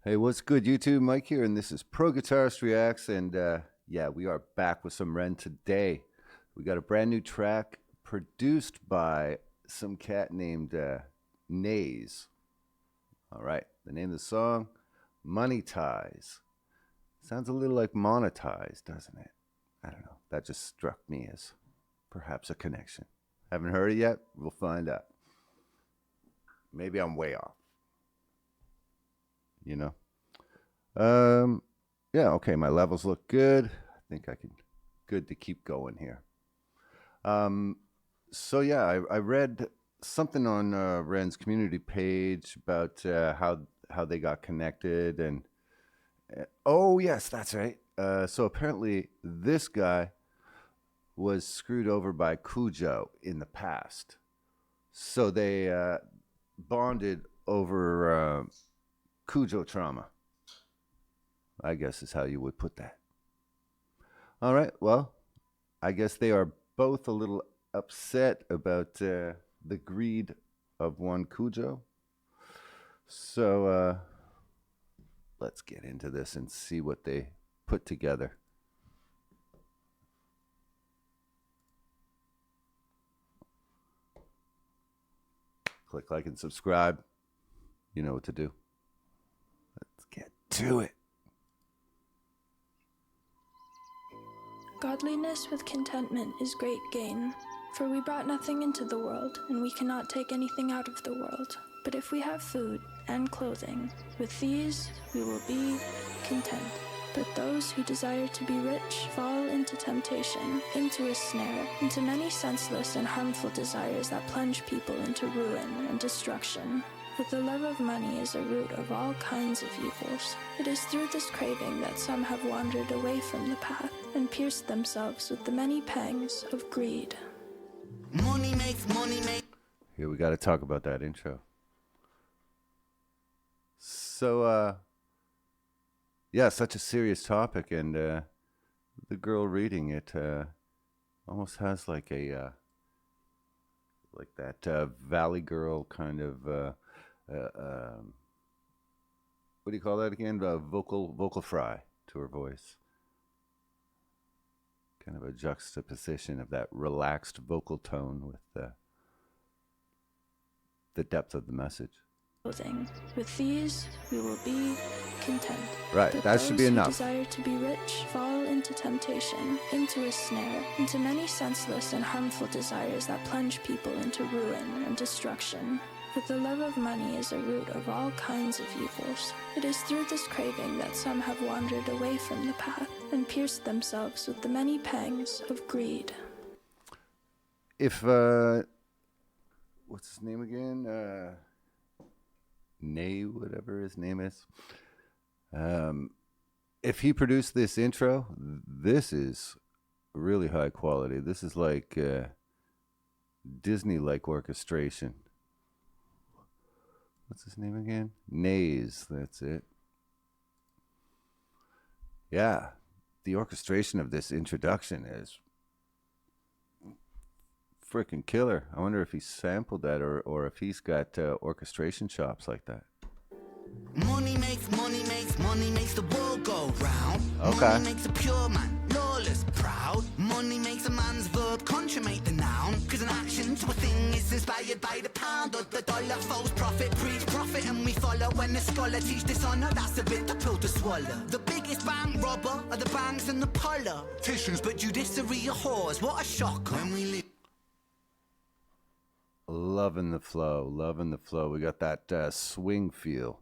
Hey, what's good, YouTube? Mike here, and this is Pro Guitarist Reacts, and yeah, we are back with some REN today. We got a brand new track produced by some cat named Nays. All right, the name of the song, Money Ties. Sounds a little like monetize, doesn't it? I don't know. That just struck me as perhaps a connection. Haven't heard it yet? We'll find out. Maybe I'm way off. You know? Yeah, okay, my levels look good. I think I can, good to keep going here. So yeah, I read something on REN's community page about how they got connected, and oh yes, that's right. So apparently this guy was screwed over by Cujo in the past, so they bonded over Cujo trauma, I guess is how you would put that. All right, well, I guess they are both a little upset about the greed of one Cujo. So let's get into this and see what they put together. Click like and subscribe. You know what to do. Let's get to it. Godliness with contentment is great gain, for we brought nothing into the world, and we cannot take anything out of the world. But if we have food and clothing, with these we will be content. But those who desire to be rich fall into temptation, into a snare, into many senseless and harmful desires that plunge people into ruin and destruction. For the love of money is a root of all kinds of evils. It is through this craving that some have wandered away from the path and pierced themselves with the many pangs of greed. Money makes money make. Here we got to talk about that intro. So, yeah, such a serious topic, and the girl reading it almost has like a like that Valley Girl kind of what do you call that again? Vocal fry to her voice. Kind of a juxtaposition of that relaxed vocal tone with the depth of the message. With these we will be content. Right, but that should be enough. Those who desire to be rich fall into temptation, into a snare, into many senseless and harmful desires that plunge people into ruin and destruction. For the love of money is a root of all kinds of evils. It is through this craving that some have wandered away from the path and pierced themselves with the many pangs of greed. If what's his name again? Nay, whatever his name is. If he produced this intro, this is really high quality. This is like Disney-like orchestration. What's his name again? Nays, that's it. Yeah, the orchestration of this introduction is freaking killer. I wonder if he sampled that or if he's got orchestration chops like that. Money makes the world go round. Okay. Money makes a pure man lawless, proud. Money makes a man's verb consummate the noun. Cause an action to a thing is inspired by the pound or the dollar. False profit breeds profit and we follow. When the scholar teach dishonor, that's a bit the pill to swallow. The biggest bank robber are the banks and the politicians, but judiciary are whores. What a shock when we live. Loving the flow, loving the flow. We got that swing feel.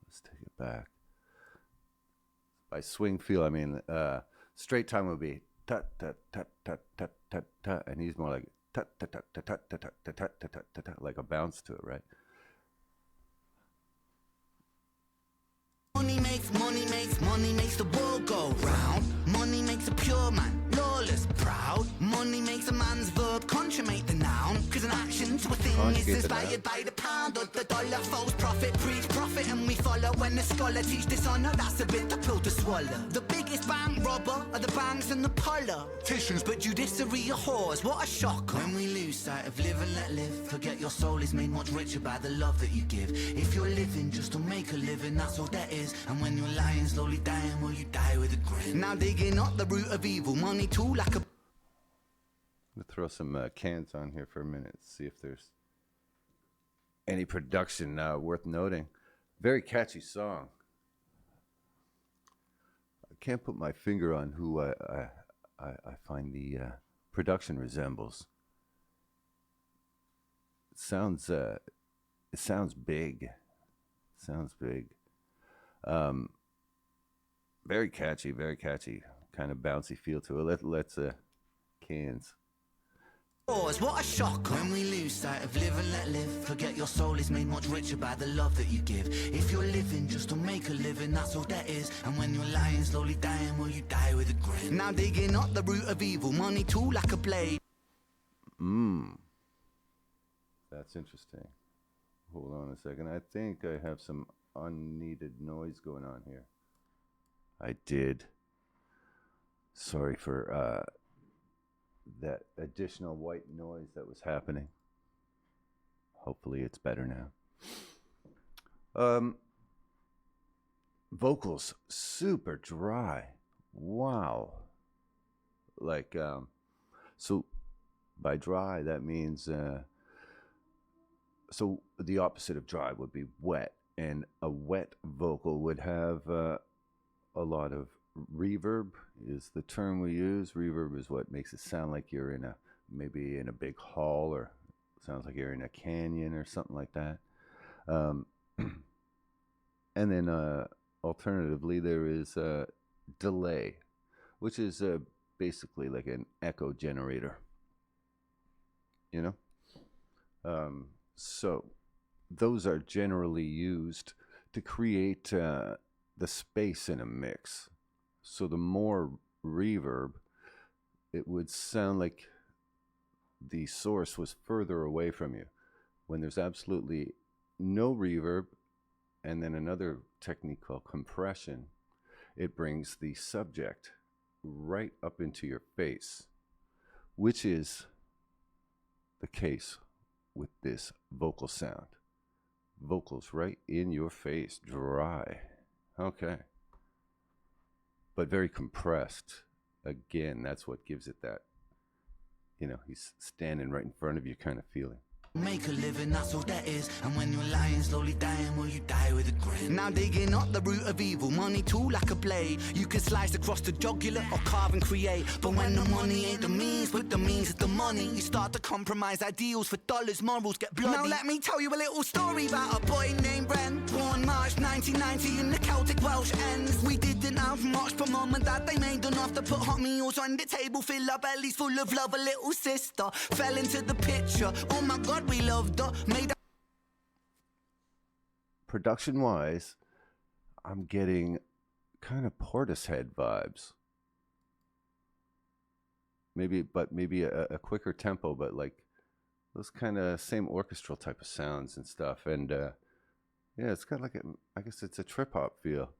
Let's take it back. By swing feel, I mean straight time would be tut tut tut tut tut tut tut, and he's more like tut tut tut tut tut tut tut tut tut tut tut, like a bounce to it, right? Money makes the world go round. Money makes a pure man lawless, proud. Money makes a man's verb consummate the noun. Cause an action to a thing Conjugate is the noun. inspired by the pound or the dollar. False prophet, preach profit, and we follow. When the scholar teach dishonor, that's a bitter pill to swallow. The biggest bank robber are the banks and the politicians, but judiciary are whores. What a shock. When we lose sight of live and let live, forget your soul is made much richer by the love that you give. If you're living just to make a living, that's all that is. And when you're lying, slowly dying, will you die with a grin? Now digging up the root of evil, money too like a... I'm gonna throw some cans on here for a minute, see if there's any production worth noting. Very catchy song. I can't put my finger on who I find the production resembles. It sounds big. Sounds big. Very catchy, kind of bouncy feel to it. Let's cans. What a shock. When we lose sight of live and let live, forget your soul is made much richer by the love that you give. If you're living just to make a living, that's all that is. And when you're lying, slowly dying, will you die with a grin? Now digging up the root of evil, money too like a blade. That's interesting. Hold on a second. I think I have some unneeded noise going on here. I did. Sorry for that additional white noise that was happening. Hopefully it's better now. Vocals super dry. Wow. Like so by dry that means so the opposite of dry would be wet, and a wet vocal would have a lot of reverb is the term we use. Reverb is what makes it sound like you're in maybe in a big hall, or sounds like you're in a canyon or something like that. And then alternatively there is delay, which is basically like an echo generator, you know. So those are generally used to create the space in a mix. So the more reverb, it would sound like the source was further away from you. When there's absolutely no reverb, and then another technique called compression, it brings the subject right up into your face, which is the case with this vocal sound. Vocals right in your face, dry. Okay. But very compressed. Again, that's what gives it that, you know, he's standing right in front of you kind of feeling. Make a living, that's all that is. And when you're lying, slowly dying, will you die with a grin? Now digging up the root of evil, money too like a blade. You can slice across the jugular or carve and create. But when the money ain't the means, but the means is the money, you start to compromise ideals for dollars, morals get bloody. Now let me tell you a little story about a boy named Ren. Born March 1990 in the Celtic Welsh ends. We didn't have much, but mum and dad, they made enough to put hot meals on the table, fill our bellies full of love. A little sister fell into the picture. Oh my God, we loved her. Made Production wise, I'm getting kind of Portishead vibes. Maybe a quicker tempo, but like those kind of same orchestral type of sounds and stuff. And yeah, it's got like I guess it's a trip hop feel.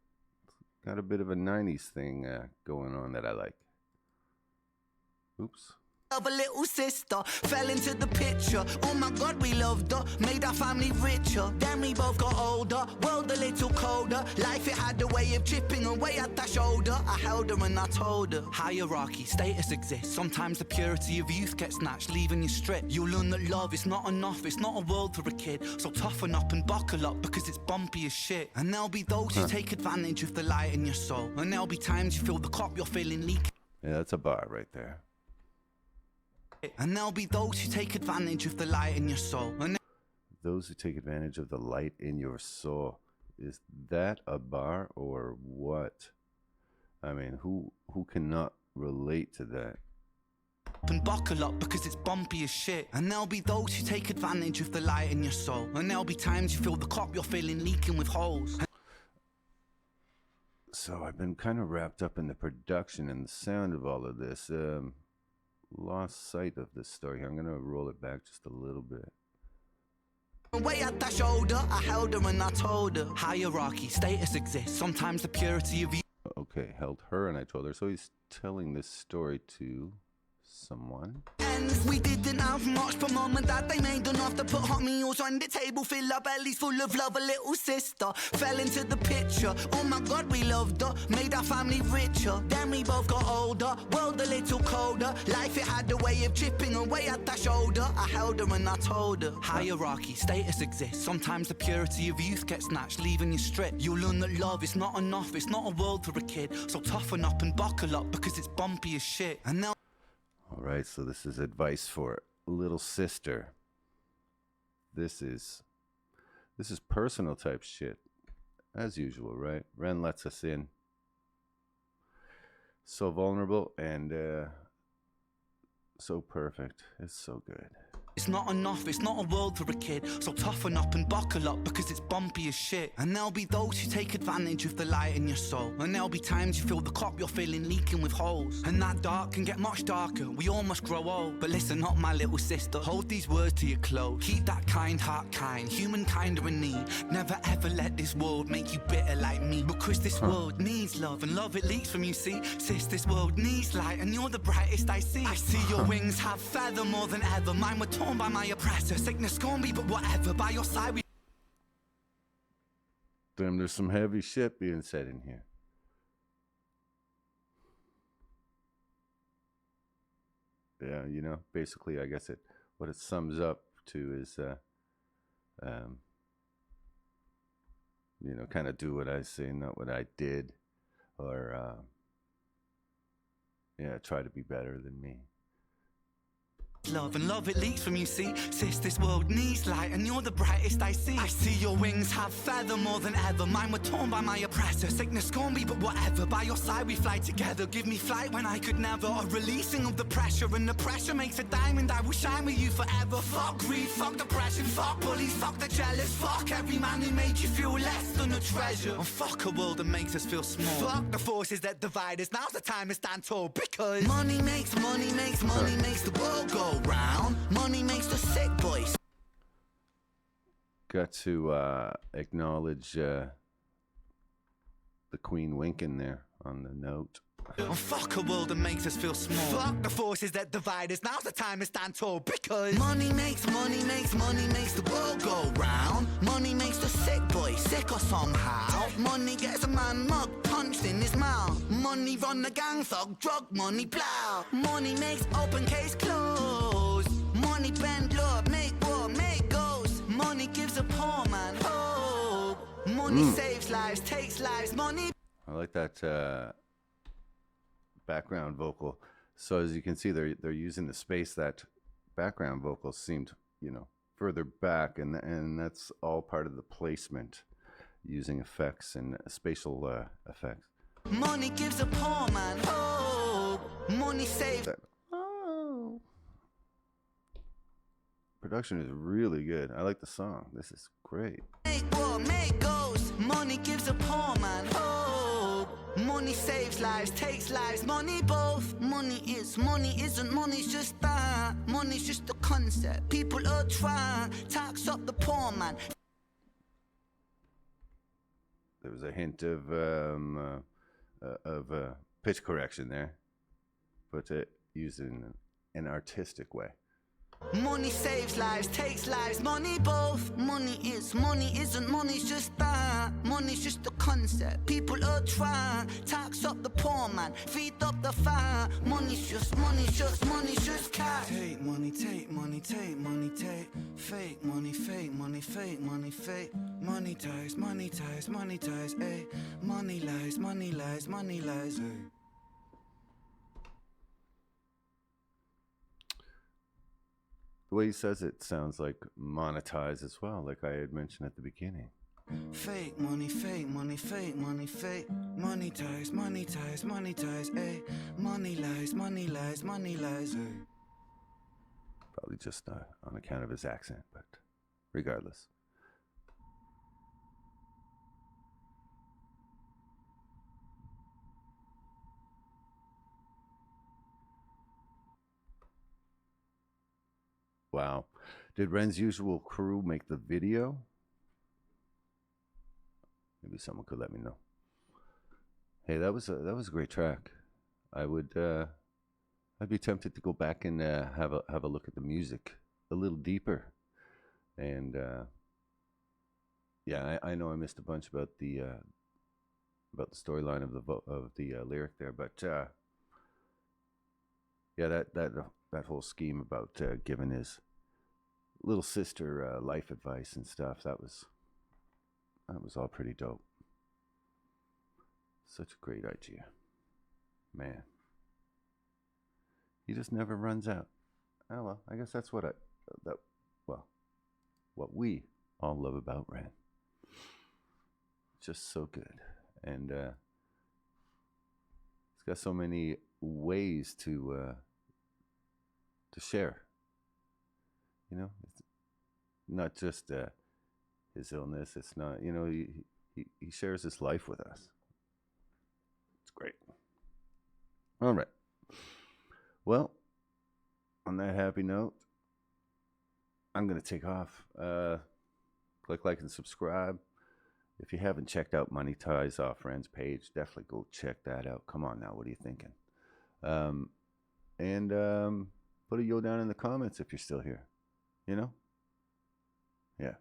It's got a bit of a 90s thing going on that I like. Oops. of a little sister fell into the picture. Oh my God, we loved her, made our family richer. Then we both got older, world a little colder. Life, it had a way of chipping away at that shoulder. I held her and I told her, hierarchy, status exists. Sometimes the purity of youth gets snatched, leaving you stripped. You'll learn that love is not enough, it's not a world for a kid. So toughen up and buckle up, because it's bumpy as shit. And there'll be those who take advantage of the light in your soul. And there'll be times you feel the cup you're feeling leak. Yeah, that's a bar right there. And there'll be those who take advantage of the light in your soul. And those who take advantage of the light in your soul. Is that a bar or what? I mean, who cannot relate to that? and buckle up, because it's bumpy as shit. And there'll be those who take advantage of the light in your soul. And there'll be times you feel the cup you're feeling leaking with holes. So I've been kind of wrapped up in the production and the sound of all of this. Lost sight of this story. I'm gonna roll it back just a little bit. Way at that shoulder, I held her and I told her. Hierarchy, status exists. Sometimes the purity of you. Okay, held her and I told her. So he's telling this story to someone. We didn't have much, but mom and dad, they made enough to put hot meals on the table, fill our bellies full of love. A little sister fell into the picture. Oh my God, we loved her, made our family richer. Then we both got older, world a little colder. Life, it had a way of chipping away at that shoulder. I held her and I told her. Hierarchy, status exists. Sometimes the purity of youth gets snatched, leaving you stripped. You'll learn that love is not enough, it's not a world for a kid. So toughen up and buckle up, because it's bumpy as shit. And now All right, so this is advice for little sister. This is personal type shit, as usual, right? Ren lets us in. So vulnerable and so perfect. It's so good. it's not enough, it's not a world for a kid. So toughen up and buckle up, because it's bumpy as shit. And there'll be those who take advantage of the light in your soul. And there'll be times you feel the cup you're filling leaking with holes. And that dark can get much darker, we all must grow old. But listen up, my little sister, hold these words to your close. Keep that kind heart kind, humankind are in need. Never ever let this world make you bitter like me. Because this world needs love, and love it leaks from you, see. Sis, this world needs light, and you're the brightest I see. I see your wings have feather more than ever. Mine were torn by my oppressor. Sickness scorn me, but whatever. By your side we... Damn, there's some heavy shit being said in here. Yeah, you know, basically, I guess what it sums up to is, you know, kind of do what I say, not what I did, or, yeah, try to be better than me. Love, and love it leaks from you, see. Sis, this world needs light, and you're the brightest I see. I see your wings have feather more than ever. Mine were torn by my oppressor. Sickness scorn me, but whatever. By your side we fly together. Give me flight when I could never. A releasing of the pressure, and the pressure makes a diamond. I will shine with you forever. Fuck greed, fuck depression, fuck bullies, fuck the jealous. Fuck every man who made you feel less than a treasure. And fuck a world that makes us feel small. Fuck the forces that divide us. Now's the time to stand tall, because money makes the world go round. Money makes the sick boys. Got to acknowledge the Queen winking there on the note. Oh, fuck a world that makes us feel small. Fuck the forces that divide us. Now's the time to stand tall, because money makes the world go round. Money makes the sick boy sicker somehow. Money gets a man mug punched in his mouth. Money run the gang thug, drug money plow. Money makes open case close. Money bend law, make war, make goals. Money gives a poor man hope. Money saves lives, takes lives. Money. I like that background vocal. So as you can see, they're using the space. That background vocal seemed, you know, further back, and that's all part of the placement, using effects and spatial effects. Money gives a poor man hope. Money saves. Oh. Production is really good. I like the song. This is great. Make war, make goals. Money gives a poor man hope. Money saves lives, takes lives. Money both. Money isn't. Money's just that. Money's just a concept. People are trying. Tax up the poor man. There was a hint of pitch correction there, but used in an artistic way. Money saves lives, takes lives. Money both. Money isn't. Money's just that. Money's just a concept. People are trying. Tax up the poor man, feed up the fire. Money's just cash. Take money, take money, take money, take. Fake money, fake money, fake money, fake. Money ties, money ties, money ties, eh. Money lies, money lies, money lies, eh. The way he says it sounds like monetize as well, like I had mentioned at the beginning. Fake money, fake money, fake money, fake. Money ties, money ties, money ties, eh. Money lies, money lies, money lies, eh. Probably just on account of his accent, but regardless. Wow. Did Ren's usual crew make the video? Maybe someone could let me know. Hey, that was a great track. I would I'd be tempted to go back and have a look at the music a little deeper. And yeah, I know I missed a bunch about the storyline of the lyric there, but yeah, that whole scheme about giving his little sister life advice and stuff, that was all pretty dope. Such a great idea, man. He just never runs out. Oh well, I guess that's what what we all love about Ren. Just so good, and he's got so many ways to share. You know, it's not just his illness. It's not, you know, he shares his life with us. It's great. All right. Well, on that happy note, I'm going to take off. Click like and subscribe. If you haven't checked out Money Ties Off Ren's page, definitely go check that out. Come on now, what are you thinking? And put a yo down in the comments if you're still here. You know? Yeah.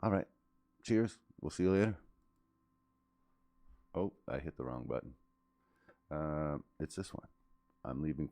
All right. Cheers. We'll see you later. Oh, I hit the wrong button. It's this one. I'm leaving